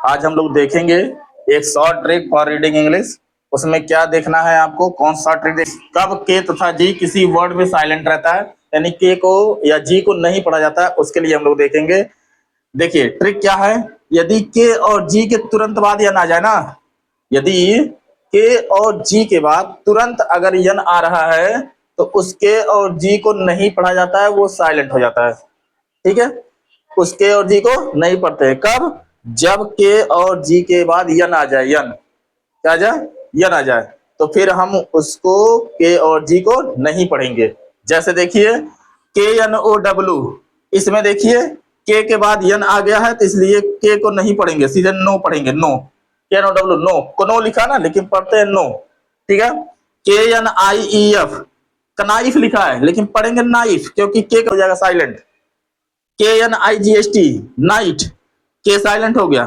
आज हम लोग देखेंगे एक short trick for reading English. उसमें क्या देखना है आपको, कौन सा ट्रिक, कब के तथा जी किसी वर्ड में साइलेंट रहता है, यानी के को या जी को नहीं पढ़ा जाता है, उसके लिए हम लोग देखेंगे। देखिए ट्रिक क्या है, यदि के और जी के तुरंत बाद यन आ जाए ना, यदि के और जी के बाद तुरंत अगर यन आ रहा है तो उसके और जी को नहीं पढ़ा जाता है, वो साइलेंट हो जाता है। ठीक है, उसके और जी को नहीं पढ़ते हैं। कब? जब के और जी के बाद यन आ जाए, यन क्या आ जाए, यन आ जाए, तो फिर हम उसको के और जी को नहीं पढ़ेंगे। जैसे देखिए के एन ओ डब्ल्यू, इसमें देखिए के बाद यन आ गया है तो इसलिए के को नहीं पढ़ेंगे, सीधे नो पढ़ेंगे। नो, के एन ओ डब्ल्यू, नो को नो लिखा ना, लेकिन पढ़ते हैं नो। ठीक है, के एन आई ई एफ, कनाइफ लिखा है लेकिन पढ़ेंगे नाइफ, क्योंकि के हो जाएगा silent. K N I G S T, knight, K silent हो गया।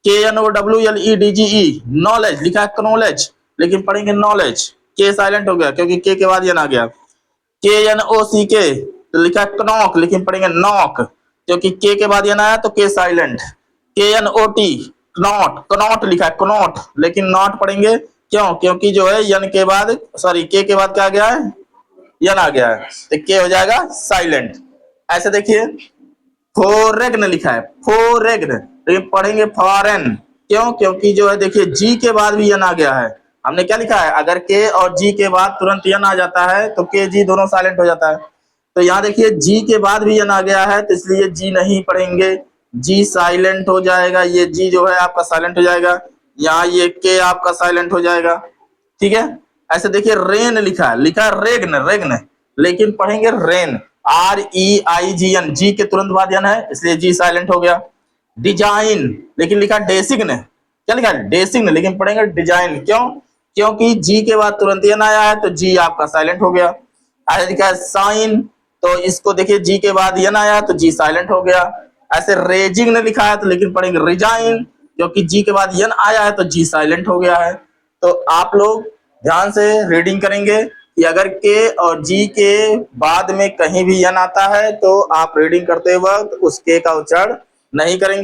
K N O W L E D G E, knowledge लिखा है नॉलेज, लेकिन पढ़ेंगे नॉलेज, के साइलेंट हो गया क्योंकि के बाद यन आ गया। के एन ओ सी के, तो लिखा है knocks, लेकिन पढ़ेंगे नॉक, क्योंकि के बाद यन आया तो K silent. K N O T, not, Connaught लिखा है कनॉट, लेकिन नॉट पढ़ेंगे, क्यों? क्योंकि जो है यन के बाद, सॉरी के बाद क्या आ गया है, यन आ गया है, तो के हो जाएगा साइलेंट। ऐसे देखिए फोरेग्न लिखा है, फोरेग्न, लेकिन पढ़ेंगे फॉरेन, क्यों? क्योंकि जो है देखिए जी के बाद भी यन आ गया है। हमने क्या लिखा है, अगर के और जी के बाद तुरंत यन आ जाता है तो के जी दोनों साइलेंट हो जाता है। तो यहाँ देखिए जी के बाद भी यन आ गया है तो इसलिए जी नहीं पढ़ेंगे, जी साइलेंट हो जाएगा। ये जी जो है आपका साइलेंट हो जाएगा, यहाँ ये के आपका साइलेंट हो जाएगा। ठीक है, ऐसे देखिए रेन लिखा है, लिखा है रेगन, रेगन, लेकिन पढ़ेंगे रेन, आर ई आई जी एन, जी के तुरंत बाद यन है इसलिए जी साइलेंट हो गया। डिजाइन, लेकिन लिखा डेसिग्न, क्या लिखा है, डेसिग्न, लेकिन पढ़ेंगे डिजाइन, क्यों? क्योंकि जी के बाद तुरंत यन आया है तो जी आपका साइलेंट हो गया। ऐसे लिखा है साइन, तो इसको देखिए जी के बाद यन आया तो जी साइलेंट हो गया। ऐसे रेजिंग ने लिखा है तो लेकिन पढ़ेंगे रिजाइन, क्योंकि जी के बाद यन आया है तो जी साइलेंट हो गया है। तो आप लोग ध्यान से रीडिंग करेंगे कि अगर के और जी के बाद में कहीं भी यन आता है तो आप रीडिंग करते वक्त उस के का उच्चारण नहीं करेंगे।